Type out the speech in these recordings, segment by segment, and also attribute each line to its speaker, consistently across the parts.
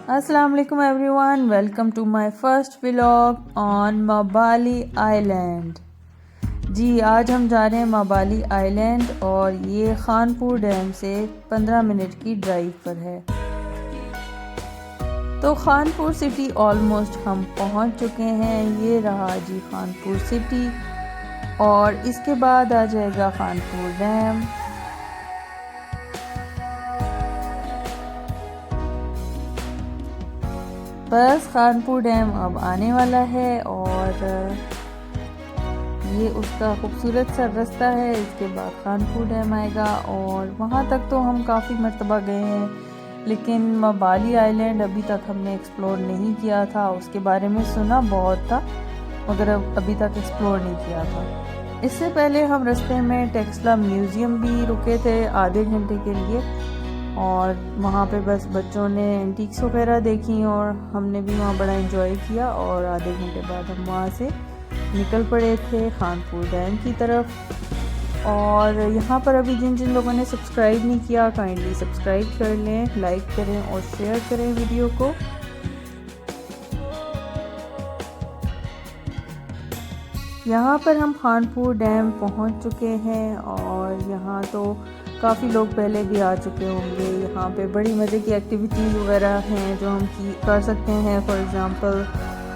Speaker 1: अस्सलाम वालेकुम everyone, welcome to my first vlog on Mabali island. जी, आज हम जा रहे हैं मबाली आइलैंड और ये खानपुर डैम से 15 मिनट की ड्राइव पर है। तो खानपुर सिटी ऑलमोस्ट हम पहुंच चुके हैं। ये रहा जी खानपुर सिटी और इसके बाद आ जाएगा खानपुर डैम। बस खानपुर डैम अब आने वाला है और ये उसका खूबसूरत सा रास्ता है। इसके बाद खानपुर डैम आएगा और वहाँ तक तो हम काफ़ी मर्तबा गए हैं, लेकिन मबाली आइलैंड अभी तक हमने एक्सप्लोर नहीं किया था। उसके बारे में सुना बहुत था मगर अभी तक एक्सप्लोर नहीं किया था। इससे पहले हम रास्ते में टेक्सला म्यूज़ियम भी रुके थे आधे घंटे के लिए और वहाँ पे बस बच्चों ने एंटीक्स वगैरह देखी और हमने भी वहाँ बड़ा एंजॉय किया और आधे घंटे बाद हम वहाँ से निकल पड़े थे खानपुर डैम की तरफ। और यहाँ पर अभी जिन जिन लोगों ने सब्सक्राइब नहीं किया काइंडली सब्सक्राइब कर लें, लाइक करें और शेयर करें वीडियो को। यहाँ पर हम खानपुर डैम पहुँच चुके हैं और यहाँ तो काफ़ी लोग पहले भी आ चुके होंगे। यहाँ पे बड़ी मज़े की एक्टिविटीज़ वगैरह हैं जो हम कर सकते हैं। फॉर एग्ज़ाम्पल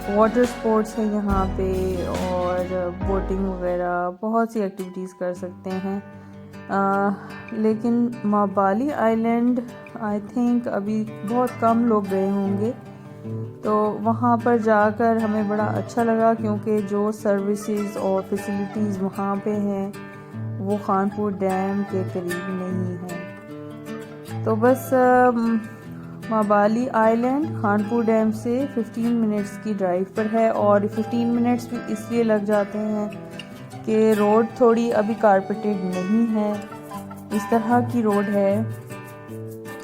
Speaker 1: वाटर स्पोर्ट्स है यहाँ पे और बोटिंग वगैरह बहुत सी एक्टिविटीज़ कर सकते हैं। लेकिन मबाली आइलैंड आई थिंक अभी बहुत कम लोग गए होंगे, तो वहाँ पर जाकर हमें बड़ा अच्छा लगा क्योंकि जो सर्विसेज और फैसिलिटीज़ वहाँ पे हैं वो खानपुर डैम के करीब नहीं है। तो बस मबाली आइलैंड खानपुर डैम से 15 मिनट्स की ड्राइव पर है और 15 मिनट्स भी इसलिए लग जाते हैं कि रोड थोड़ी अभी कारपेटेड नहीं है। इस तरह की रोड है,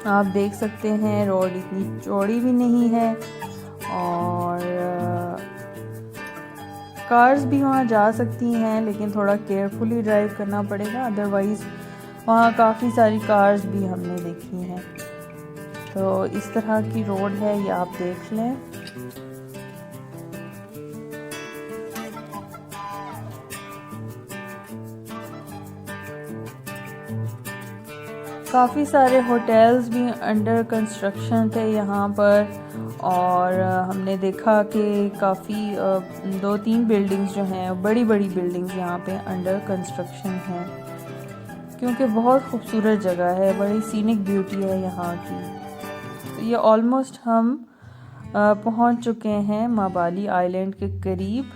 Speaker 1: आप देख सकते हैं। रोड इतनी चौड़ी भी नहीं है और कार्स भी वहाँ जा सकती हैं, लेकिन थोड़ा केयरफुली ड्राइव करना पड़ेगा, अदरवाइज़ वहाँ काफ़ी सारी कार्स भी हमने देखी हैं। तो इस तरह की रोड है, ये आप देख लें। काफ़ी सारे होटल्स भी अंडर कंस्ट्रक्शन थे यहाँ पर और हमने देखा कि काफ़ी 2-3 बिल्डिंग्स जो हैं बड़ी बड़ी बिल्डिंग्स यहाँ पे अंडर कंस्ट्रक्शन हैं क्योंकि बहुत खूबसूरत जगह है, बड़ी सीनिक ब्यूटी है यहाँ की। तो ये ऑलमोस्ट हम पहुँच चुके हैं मबाली आइलैंड के करीब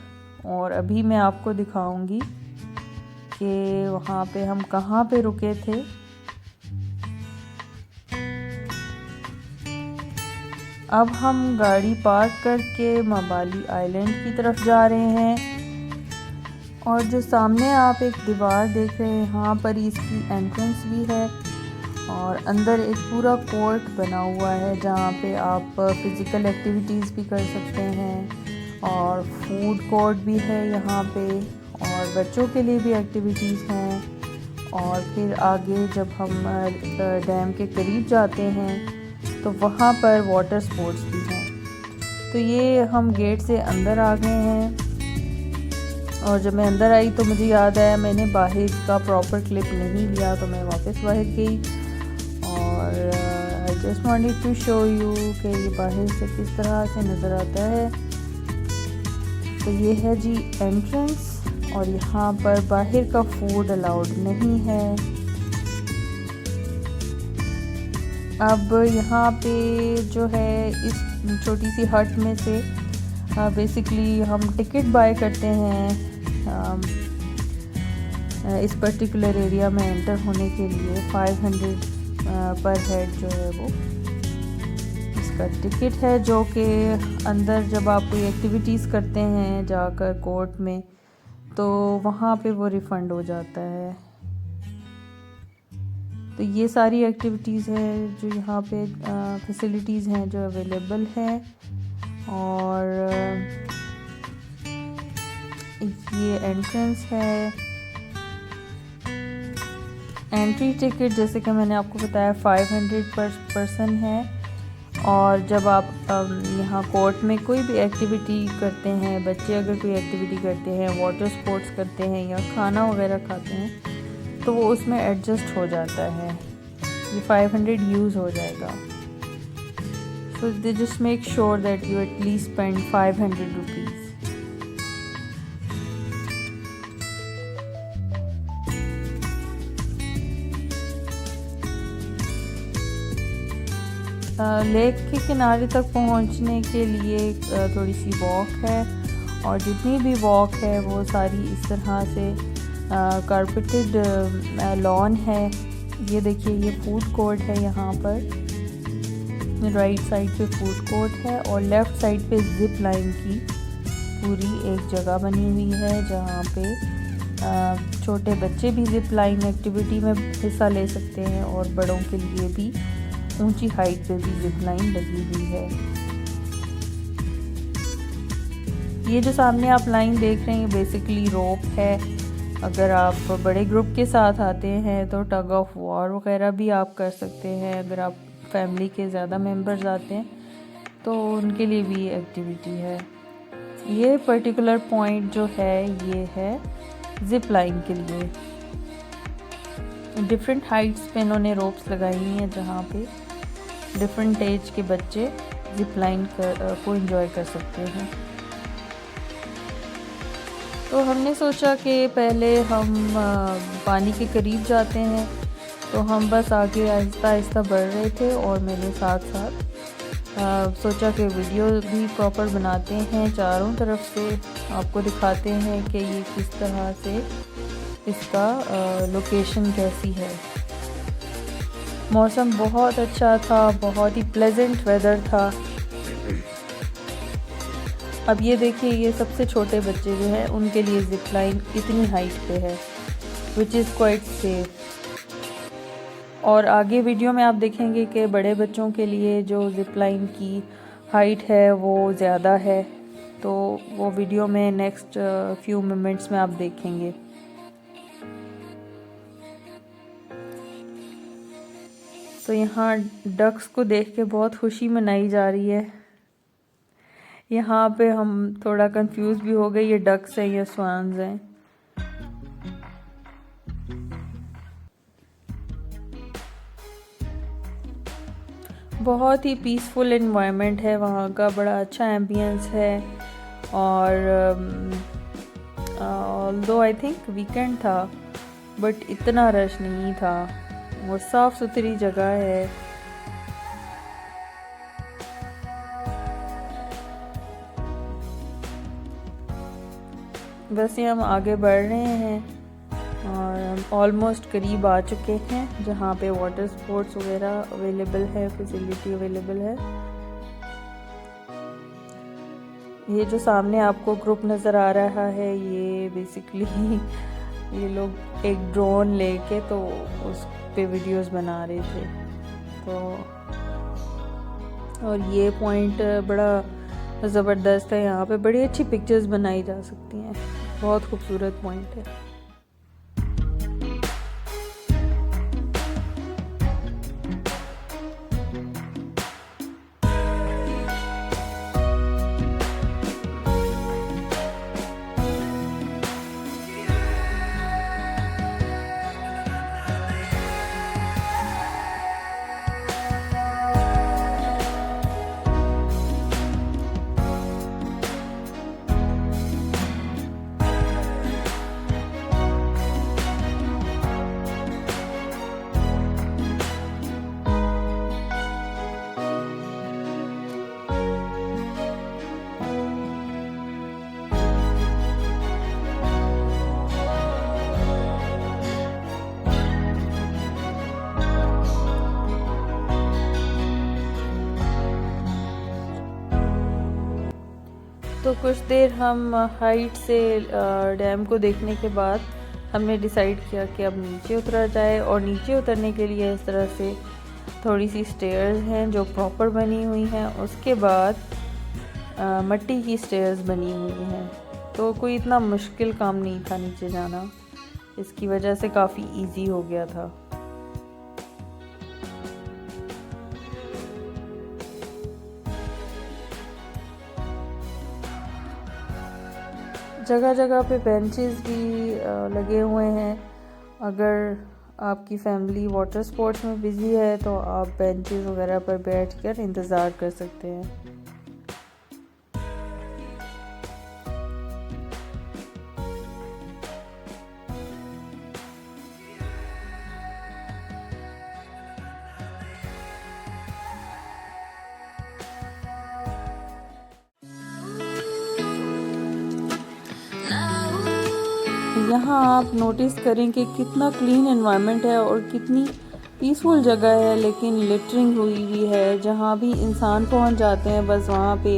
Speaker 1: और अभी मैं आपको दिखाऊंगी कि वहाँ पे हम कहाँ पे रुके थे। अब हम गाड़ी पार्क करके मबाली आइलैंड की तरफ जा रहे हैं और जो सामने आप एक दीवार देख रहे हैं यहाँ पर इसकी एंट्रेंस भी है और अंदर एक पूरा कोर्ट बना हुआ है जहाँ पे आप फिज़िकल एक्टिविटीज़ भी कर सकते हैं और फूड कोर्ट भी है यहाँ पे और बच्चों के लिए भी एक्टिविटीज़ हैं। और फिर आगे जब हम डैम के करीब जाते हैं तो वहाँ पर वाटर स्पोर्ट्स भी हैं। तो ये हम गेट से अंदर आ गए हैं और जब मैं अंदर आई तो मुझे याद आया मैंने बाहर का प्रॉपर क्लिप नहीं लिया, तो मैं वापस बाहर गई और I just wanted to show you कि ये बाहर से किस तरह से नज़र आता है। तो ये है जी एंट्रेंस और यहाँ पर बाहर का फूड अलाउड नहीं है। अब यहाँ पे जो है इस छोटी सी हट में से बेसिकली हम टिकट बाय करते हैं इस पर्टिकुलर एरिया में एंटर होने के लिए। 500 पर हेड जो है वो इसका टिकट है, जो कि अंदर जब आप कोई एक्टिविटीज़ करते हैं जाकर कोर्ट में तो वहाँ पे वो रिफ़ंड हो जाता है। तो ये सारी एक्टिविटीज़ है जो यहाँ पे फैसिलिटीज़ हैं जो अवेलेबल हैं। और ये एंट्रेंस है। एंट्री टिकट जैसे कि मैंने आपको बताया 500 पर पर्सन है। और जब आप यहाँ कोर्ट में कोई भी एक्टिविटी करते हैं, बच्चे अगर कोई एक्टिविटी करते हैं, वाटर स्पोर्ट्स करते हैं या खाना वगैरह खाते हैं, तो वो उसमें एडजस्ट हो जाता है। ये 500 यूज़ हो जाएगा। So they just make sure that you at least spend 500 rupees. Lake के किनारे तक पहुंचने के लिए थोड़ी सी वॉक है, और जितनी भी वॉक है वो सारी इस तरह से कारपेटेड लॉन है। ये देखिए, ये फूड कोर्ट है। यहाँ पर राइट साइड पे फूड कोर्ट है और लेफ़्ट साइड पे जिप लाइन की पूरी एक जगह बनी हुई है, जहाँ पे छोटे बच्चे भी जिप लाइन एक्टिविटी में हिस्सा ले सकते हैं और बड़ों के लिए भी ऊंची हाइट पे भी जिप लाइन लगी हुई है। ये जो सामने आप लाइन देख रहे हैं बेसिकली रोप है। अगर आप बड़े ग्रुप के साथ आते हैं तो टग ऑफ वॉर वगैरह भी आप कर सकते हैं। अगर आप फैमिली के ज़्यादा मेंबर्स आते हैं तो उनके लिए भी एक्टिविटी है। ये पर्टिकुलर पॉइंट जो है ये है जिप लाइन के लिए। डिफरेंट हाइट्स पे इन्होंने रोप्स लगाई हुई हैं, जहाँ पे डिफरेंट एज के बच्चे जिप लाइन को एंजॉय कर सकते हैं। तो हमने सोचा कि पहले हम पानी के करीब जाते हैं, तो हम बस आगे आहिस्ता आहिस्ता बढ़ रहे थे और मैंने साथ साथ सोचा कि वीडियो भी प्रॉपर बनाते हैं, चारों तरफ से आपको दिखाते हैं कि ये किस तरह से इसका लोकेशन कैसी है। मौसम बहुत अच्छा था, बहुत ही प्लेजेंट वेदर था। अब ये देखिए, ये सबसे छोटे बच्चे जो हैं उनके लिए जिप लाइन इतनी हाइट पे है, विच इज़ क्वाइट सेफ। और आगे वीडियो में आप देखेंगे कि बड़े बच्चों के लिए जो जिप लाइन की हाइट है वो ज़्यादा है, तो वो वीडियो में नेक्स्ट फ्यू मोमेंट्स में आप देखेंगे। तो यहाँ डक्स को देख के बहुत खुशी मनाई जा रही है। यहाँ पे हम थोड़ा कंफ्यूज भी हो गए, ये डक्स हैं या स्वान्स हैं। बहुत ही पीसफुल एनवायरनमेंट है वहाँ का, बड़ा अच्छा एम्बियंस है। और ऑल्दो आई थिंक वीकेंड था, बट इतना रश नहीं था, वो साफ़ सुथरी जगह है। बस ये हम आगे बढ़ रहे हैं और हम ऑलमोस्ट करीब आ चुके हैं जहाँ पे वाटर स्पोर्ट्स वगैरह अवेलेबल है, फैसिलिटी अवेलेबल है। ये जो सामने आपको ग्रुप नज़र आ रहा है, ये बेसिकली ये लोग एक ड्रोन लेके तो उस पे वीडियोस बना रहे थे। तो और ये पॉइंट बड़ा ज़बरदस्त है, यहाँ पे बड़ी अच्छी पिक्चर्स बनाई जा सकती हैं, बहुत खूबसूरत पॉइंट है। तो कुछ देर हम हाइट से डैम को देखने के बाद हमने डिसाइड किया कि अब नीचे उतरा जाए। और नीचे उतरने के लिए इस तरह से थोड़ी सी स्टेयर्स हैं जो प्रॉपर बनी हुई हैं। उसके बाद मट्टी की स्टेयर्स बनी हुई हैं, तो कोई इतना मुश्किल काम नहीं था नीचे जाना, इसकी वजह से काफ़ी इजी हो गया था। जगह जगह पे बेंचेस भी लगे हुए हैं। अगर आपकी फैमिली वाटर स्पोर्ट्स में बिज़ी है तो आप बेंचेस वगैरह पर बैठकर इंतज़ार कर सकते हैं। यहाँ आप नोटिस करें कि कितना क्लीन एनवायरनमेंट है और कितनी पीसफुल जगह है, लेकिन लिटरिंग हुई हुई है। जहाँ भी इंसान पहुँच जाते हैं बस वहाँ पे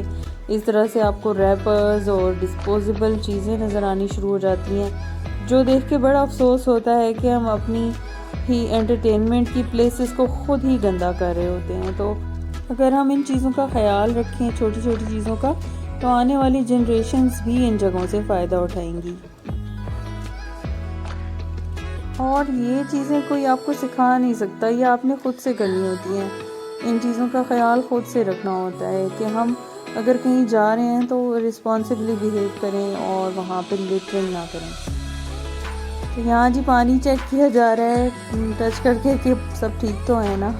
Speaker 1: इस तरह से आपको रैपर्स और डिस्पोजेबल चीज़ें नज़र आनी शुरू हो जाती हैं, जो देख के बड़ा अफसोस होता है कि हम अपनी ही एंटरटेनमेंट की प्लेसेस को ख़ुद ही गंदा कर रहे होते हैं। तो अगर हम इन चीज़ों का ख्याल रखें, छोटी छोटी चीज़ों का, तो आने वाली जनरेशन्स भी इन जगहों से फ़ायदा उठाएंगी। और ये चीज़ें कोई आपको सिखा नहीं सकता, ये आपने ख़ुद से करनी होती हैं। इन चीज़ों का ख्याल ख़ुद से रखना होता है कि हम अगर कहीं जा रहे हैं तो रिस्पॉन्सिबली बिहेव करें और वहाँ पे लिटरिंग ना करें। तो यहाँ जी पानी चेक किया जा रहा है टच करके कि सब ठीक तो है ना।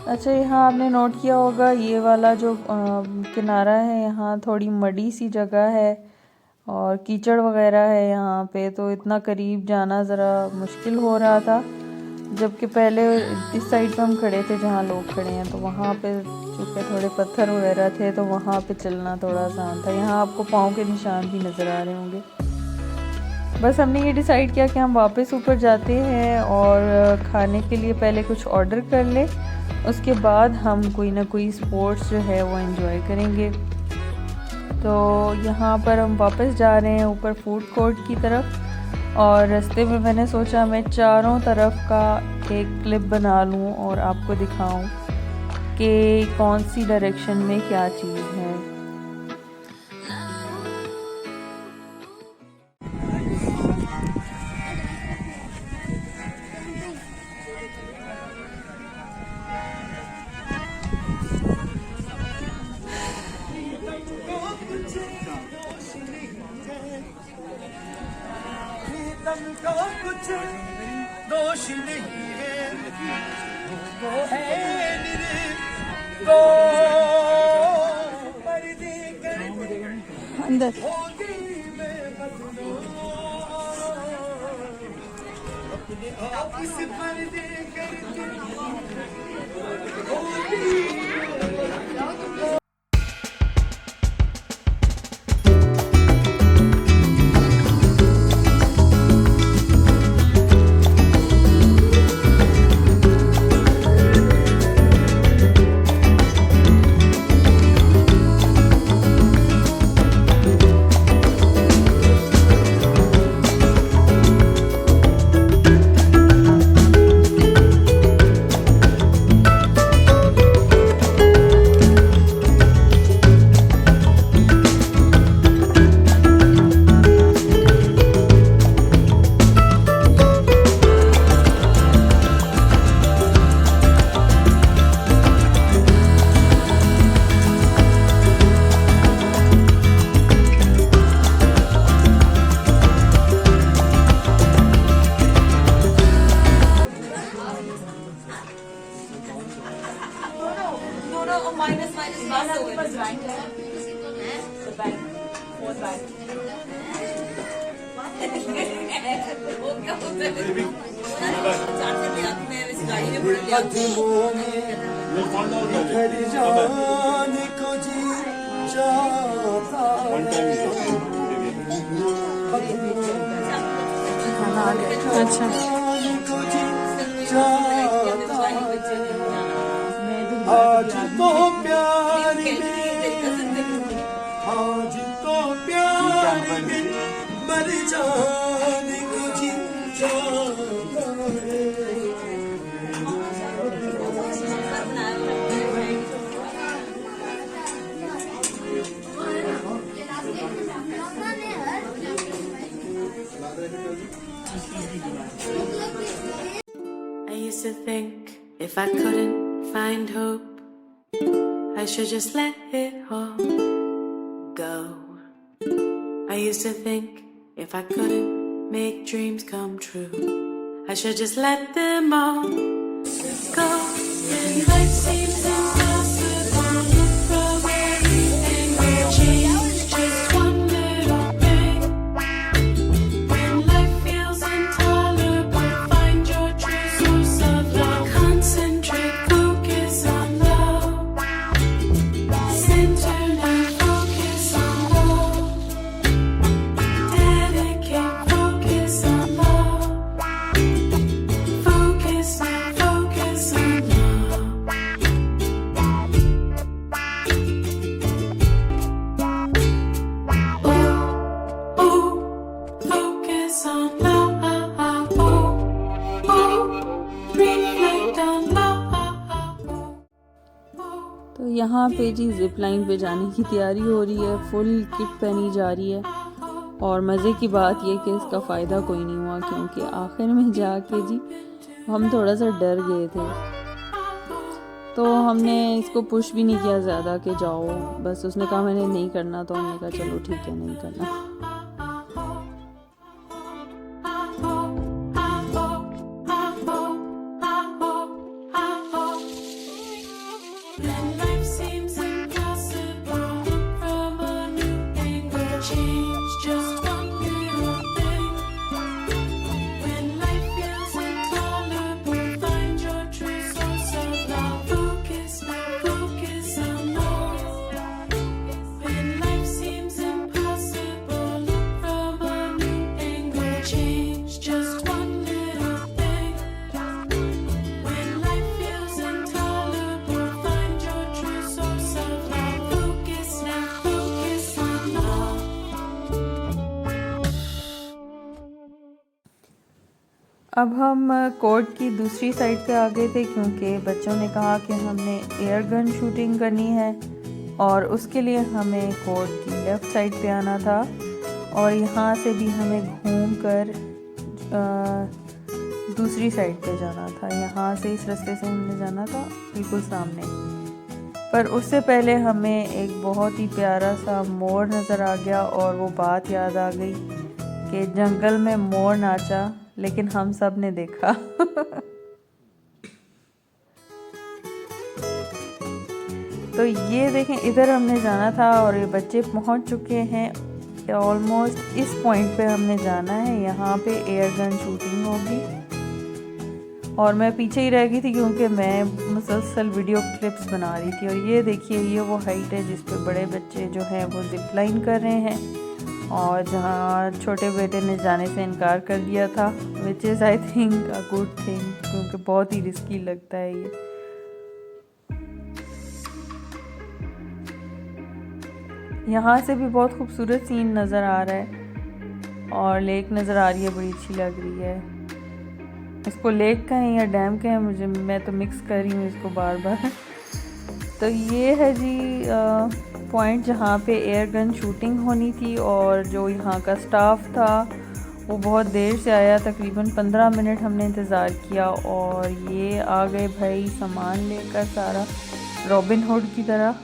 Speaker 1: अच्छा, यहाँ आपने नोट किया होगा ये वाला जो किनारा है, यहाँ थोड़ी मडी सी जगह है और कीचड़ वगैरह है यहाँ पे, तो इतना करीब जाना ज़रा मुश्किल हो रहा था। जबकि पहले इस साइड पे हम खड़े थे जहाँ लोग खड़े हैं, तो वहाँ पे चूँकि थोड़े पत्थर वगैरह थे तो वहाँ पे चलना थोड़ा आसान था। यहाँ आपको पाँव के निशान भी नज़र आ रहे होंगे। बस हमने ये डिसाइड किया कि हम वापस ऊपर जाते हैं और खाने के लिए पहले कुछ ऑर्डर कर लें, उसके बाद हम कोई ना कोई स्पोर्ट्स जो है वो एंजॉय करेंगे। तो यहाँ पर हम वापस जा रहे हैं ऊपर फूड कोर्ट की तरफ, और रास्ते में मैंने सोचा मैं चारों तरफ का एक क्लिप बना लूँ और आपको दिखाऊं कि कौन सी डायरेक्शन में क्या चीज़ है।
Speaker 2: कुछ दोष नहीं है, वो है तो पर्दे करके
Speaker 1: अंदर
Speaker 2: होगी मैं अपने आप से पर्दे करके होगी। कदमों में बिखर जाने को जी चाहता
Speaker 1: अच्छा
Speaker 2: जाने को जी चाहता आज तो प्यार में आज तो प्यार में मर जाने को जी चाहता है
Speaker 3: I used to think if I couldn't find hope, I should just let it all go. I used to think if I couldn't make dreams come true, I should just let them all go. When life seems impossible, look from every angle, change just one little thing. When life feels intolerable, find your true source of love. Concentrate, focus on love. Center now, focus on love. Dedicate, focus on love. Focus now, focus on love. Ooh, ooh, focus on love. Ooh, reflect on love.
Speaker 1: तो यहाँ पे जी zip line पे जाने की तैयारी हो रही है, फुल किट पहनी जा रही है। और मज़े की बात ये कि इसका फ़ायदा कोई नहीं हुआ, क्योंकि आखिर में जाके जी हम थोड़ा सा डर गए थे, तो हमने इसको पुश भी नहीं किया ज़्यादा कि जाओ। बस उसने कहा मैंने नहीं करना, तो हमने कहा चलो ठीक है नहीं करना।
Speaker 3: When life seems impossible, look from a new angle, change just one little thing. When life feels intolerable, find your true source of love. Focus now, focus on love. When life seems impossible, look from a new angle, change just one little thing. When life feels intolerable, find your true source of love. Focus now, focus on love.
Speaker 1: अब हम court की दूसरी side पे आ गए थे, क्योंकि बच्चों ने कहा कि हमने एयर गन शूटिंग करनी है और उसके लिए हमें कोर्ट की लेफ़्ट साइड पे आना था। और यहाँ से भी हमें घूम कर दूसरी साइड पे जाना था। यहाँ से इस रास्ते से हमने जाना था बिल्कुल सामने। पर उससे पहले हमें एक बहुत ही प्यारा सा मोर नज़र आ गया, और वो बात याद आ गई कि जंगल में मोर नाचा, लेकिन हम सब ने देखा। तो ये देखें, इधर हमने जाना था और ये बच्चे पहुंच चुके हैं। ऑलमोस्ट इस पॉइंट पे हमने जाना है, यहाँ पे एयर गन शूटिंग होगी। और मैं पीछे ही रह गई थी, क्योंकि मैं मुसलसल वीडियो क्लिप्स बना रही थी। और ये देखिए, ये वो हाइट है जिस पे बड़े बच्चे जो हैं वो जिप लाइन कर रहे हैं, और जहाँ छोटे बेटे ने जाने से इनकार कर दिया था, which is I think a good thing, क्योंकि बहुत ही रिस्की लगता है ये। यहाँ से भी बहुत खूबसूरत सीन नज़र आ रहा है, और लेक नज़र आ रही है, बड़ी अच्छी लग रही है। इसको लेक कहें या डैम कहें, मैं तो मिक्स कर रही हूँ इसको बार बार। तो ये है जी पॉइंट जहाँ पे एयर गन शूटिंग होनी थी, और जो यहाँ का स्टाफ था वो बहुत देर से आया, तकरीबन 15 मिनट हमने इंतज़ार किया। और ये आ गए भाई सामान लेकर सारा, रॉबिन हुड की तरह,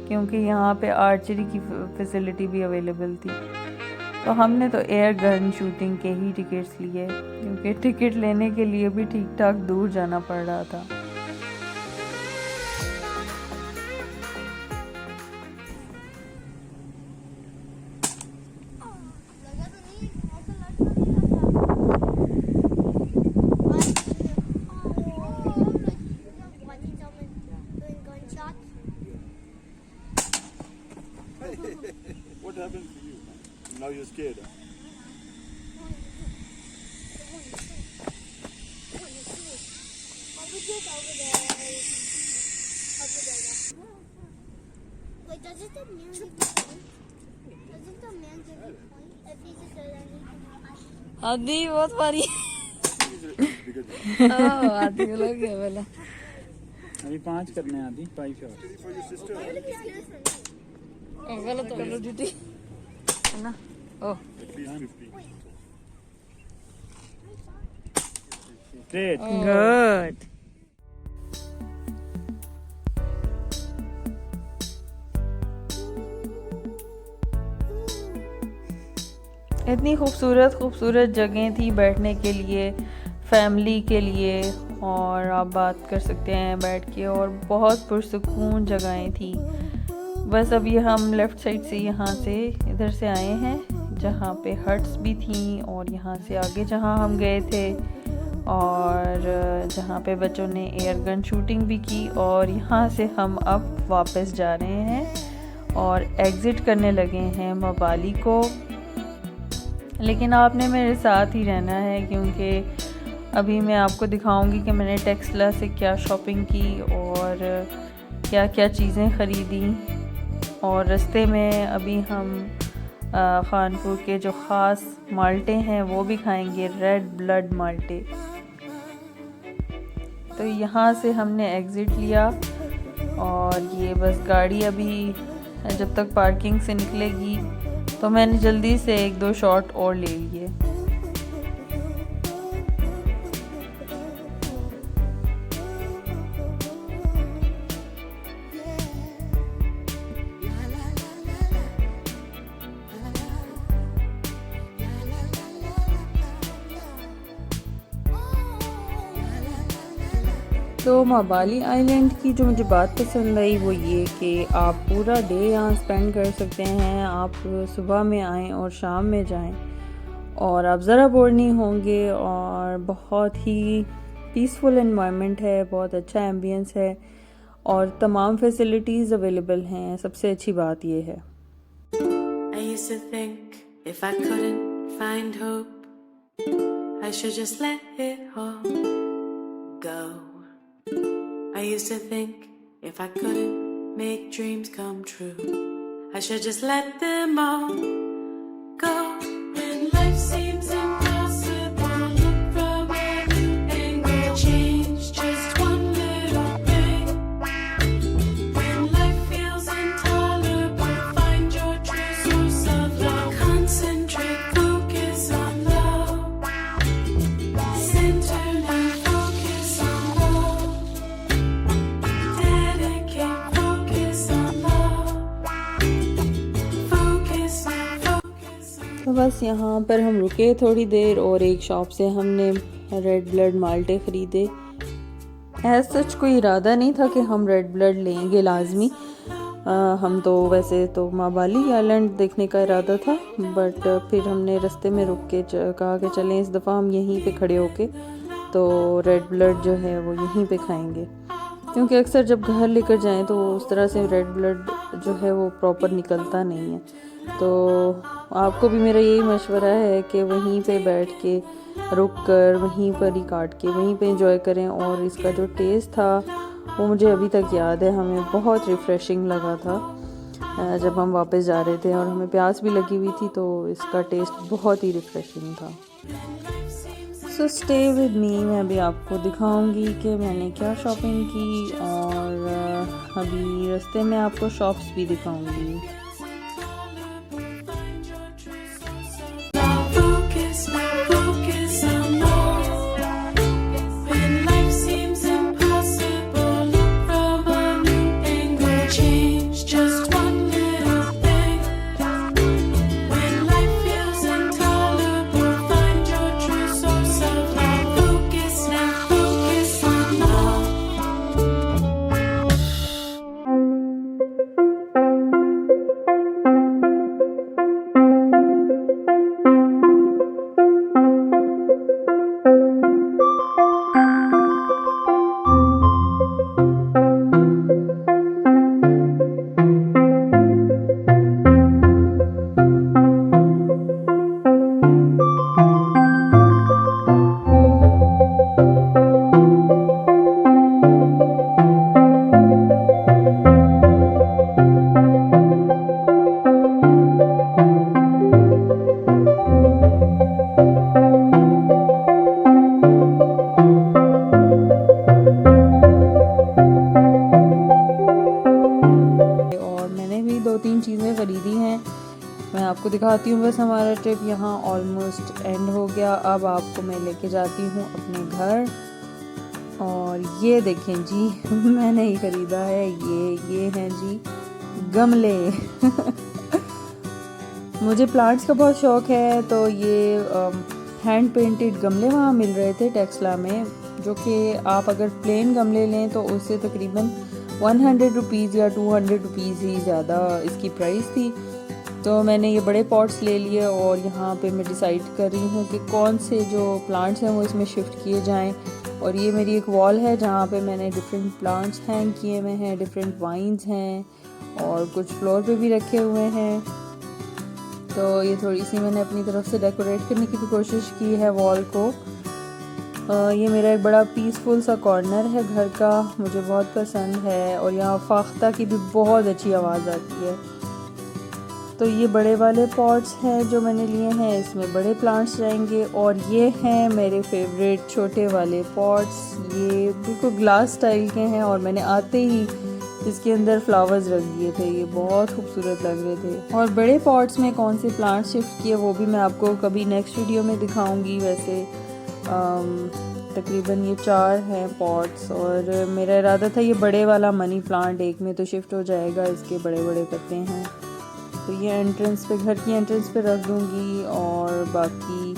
Speaker 1: क्योंकि यहाँ पे आर्चरी की फैसिलिटी भी अवेलेबल थी। तो हमने तो एयर गन शूटिंग के ही टिकट्स लिए, क्योंकि टिकट लेने के लिए भी ठीक ठाक दूर जाना पड़ रहा था।
Speaker 4: what happened to you? Now you're scared. Huh?
Speaker 5: Wait, doesn't the music point? Doesn't the music point if he's a good
Speaker 1: आदि बहुत बारी
Speaker 4: Because
Speaker 1: आदि लग गया पहले
Speaker 6: अभी 5 करने आदि 5 शॉट
Speaker 4: for your sister.
Speaker 1: गलत करो ड्यूटी है ना ओ
Speaker 4: At least 50.
Speaker 6: स्ट्रेट
Speaker 1: गुड इतनी खूबसूरत खूबसूरत जगह थी बैठने के लिए, फैमिली के लिए, और आप बात कर सकते हैं बैठ के, और बहुत पुरसुकून जगहें थी। बस अभी हम लेफ़्ट साइड से यहाँ से इधर से आए हैं जहाँ पे हट्स भी थी, और यहाँ से आगे जहाँ हम गए थे और जहाँ पे बच्चों ने एयर गन शूटिंग भी की, और यहाँ से हम अब वापस जा रहे हैं और एग्ज़िट करने लगे हैं मवाली को। लेकिन आपने मेरे साथ ही रहना है क्योंकि अभी मैं आपको दिखाऊंगी कि मैंने टेक्सला से क्या शॉपिंग की और क्या क्या चीज़ें ख़रीदी। और रास्ते में अभी हम खानपुर के जो ख़ास माल्टे हैं वो भी खाएंगे, रेड ब्लड माल्टे। तो यहाँ से हमने एग्ज़िट लिया और ये बस गाड़ी अभी जब तक पार्किंग से निकलेगी तो मैंने जल्दी से 1-2 शॉट और ले लिए। तो मवाली आइलैंड की जो मुझे बात पसंद आई वो ये कि आप पूरा डे यहाँ स्पेंड कर सकते हैं। आप सुबह में आएँ और शाम में जाएं और आप ज़रा बोर नहीं होंगे, और बहुत ही पीसफुल एनवायरनमेंट है, बहुत अच्छा एम्बियंस है और तमाम फैसिलिटीज़ अवेलेबल हैं। सबसे अच्छी बात ये है।
Speaker 3: I used to think if I couldn't find hope, I should just let it all go. I used to think if I couldn't make dreams come true, I should just let them all go. When life seems impossible, look from a new angle, change just one little thing. When life feels intolerable, find your true source of love. Concentrate, focus on love. Center and focus on love. Dedicate, focus on love. Focus on, focus on.
Speaker 1: तो बस यहाँ पर हम रुके थोड़ी देर और एक shop से हमने रेड ब्लड माल्टे ख़रीदे। एज सच कोई इरादा नहीं था कि हम रेड ब्लड लेंगे लाजमी। हम तो वैसे तो मवाली आइलैंड देखने का इरादा था, बट फिर हमने रास्ते में रुक के कहा कि चलें इस दफ़ा हम यहीं पे खड़े होके तो रेड ब्लड जो है वो यहीं पे खाएंगे, क्योंकि अक्सर जब घर लेकर जाएं तो उस तरह से रेड ब्लड जो है वो प्रॉपर निकलता नहीं है। तो आपको भी मेरा यही मशवरा है कि वहीं पे बैठ के रुक कर वहीं पर ही काट के वहीं पे एंजॉय करें। और इसका जो टेस्ट था वो मुझे अभी तक याद है, हमें बहुत रिफ़्रेशिंग लगा था जब हम वापस जा रहे थे, और हमें प्यास भी लगी हुई थी, तो इसका टेस्ट बहुत ही रिफ़्रेशिंग था। सो स्टे विद मी, मैं अभी आपको दिखाऊंगी कि मैंने क्या शॉपिंग की, और अभी रास्ते में आपको शॉप्स भी दिखाऊंगी।
Speaker 3: Focus now, focus on love. When life seems impossible, look from a new angle, change just one little thing. When life feels intolerable, find your true source of love. Focus now, focus on love.
Speaker 1: आपको दिखाती हूँ। बस हमारा trip यहाँ almost and हो गया। अब आपको मैं लेके जाती हूँ अपने घर। और ये देखें जी मैंने ही ख़रीदा है, ये हैं जी गमले मुझे प्लांट्स का बहुत शौक़ है, तो ये हैंड पेंटेड गमले वहाँ मिल रहे थे टेक्सला में, जो कि आप अगर प्लेन गमले लें तो उससे तकरीबन 100 रुपीज़ या 200 रुपीज़ ही ज़्यादा इसकी प्राइस थी। तो मैंने ये बड़े पॉट्स ले लिए और यहाँ पे मैं डिसाइड कर रही हूँ कि कौन से जो प्लांट्स हैं वो इसमें शिफ्ट किए जाएं। और ये मेरी एक वॉल है जहाँ पे मैंने डिफरेंट प्लांट्स हैंग किए हुए हैं, डिफरेंट वाइन्स हैं और कुछ फ्लोर पे भी रखे हुए हैं। तो ये थोड़ी सी मैंने अपनी तरफ से डेकोरेट करने की भी कोशिश की है वॉल को। ये मेरा एक बड़ा पीसफुल सा कॉर्नर है घर का, मुझे बहुत पसंद है। और यहाँ फाख्ता की भी बहुत अच्छी आवाज़ आती है। तो ये बड़े वाले पॉट्स हैं जो मैंने लिए हैं, इसमें बड़े प्लांट्स जाएंगे। और ये हैं मेरे फेवरेट छोटे वाले पॉट्स, ये बिल्कुल ग्लास स्टाइल के हैं और मैंने आते ही इसके अंदर फ्लावर्स रख दिए थे, ये बहुत खूबसूरत लग रहे थे। और बड़े पॉट्स में कौन से प्लांट्स शिफ्ट किए वो भी मैं आपको कभी नेक्स्ट वीडियो में दिखाऊंगी। वैसे तकरीबन ये 4 हैं पॉट्स और मेरा इरादा था ये बड़े वाला मनी प्लांट एक में तो शिफ्ट हो जाएगा, इसके बड़े बड़े पत्ते हैं। तो ये एंट्रेंस पे, घर की एंट्रेंस पे रख दूँगी। और बाकी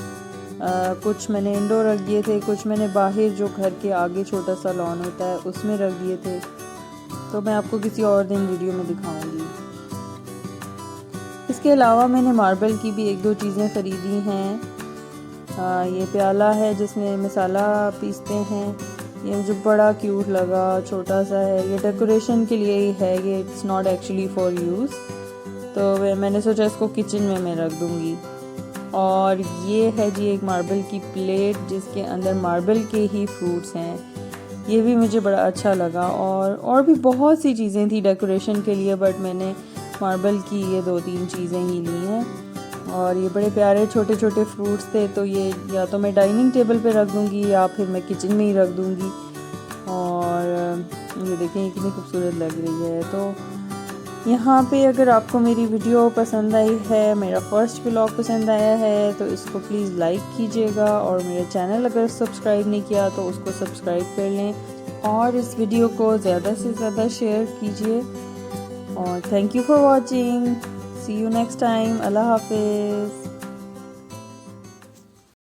Speaker 1: कुछ मैंने इंडोर रख दिए थे, कुछ मैंने बाहर जो घर के आगे छोटा सा लॉन होता है उसमें रख दिए थे। तो मैं आपको किसी और दिन वीडियो में दिखाऊंगी। इसके अलावा मैंने मार्बल की भी 1-2 चीज़ें ख़रीदी हैं। ये प्याला है जिसमें मसाला पीसते हैं, ये मुझे बड़ा क्यूट लगा, छोटा सा है, ये डेकोरेशन के लिए ही है, ये it's not actually for use. तो मैंने सोचा इसको किचन में मैं रख दूँगी। और ये है जी एक मार्बल की प्लेट जिसके अंदर मार्बल के ही फ्रूट्स हैं, ये भी मुझे बड़ा अच्छा लगा। और भी बहुत सी चीज़ें थी डेकोरेशन के लिए, बट मैंने मार्बल की ये 2-3 चीज़ें ही ली हैं। और ये बड़े प्यारे छोटे छोटे फ्रूट्स थे, तो ये या तो मैं डाइनिंग टेबल पे रख दूँगी या फिर मैं किचन में ही रख दूँगी। और ये देखें ये कितनी खूबसूरत लग रही है। तो यहाँ पे अगर आपको मेरी वीडियो पसंद आई है, मेरा फर्स्ट व्लॉग पसंद आया है, तो इसको प्लीज़ लाइक कीजिएगा। और मेरे चैनल अगर सब्सक्राइब नहीं किया तो उसको सब्सक्राइब कर लें और इस वीडियो को ज़्यादा से ज़्यादा शेयर कीजिए। और thank you for watching, see you next time, अल्लाह हाफिज़।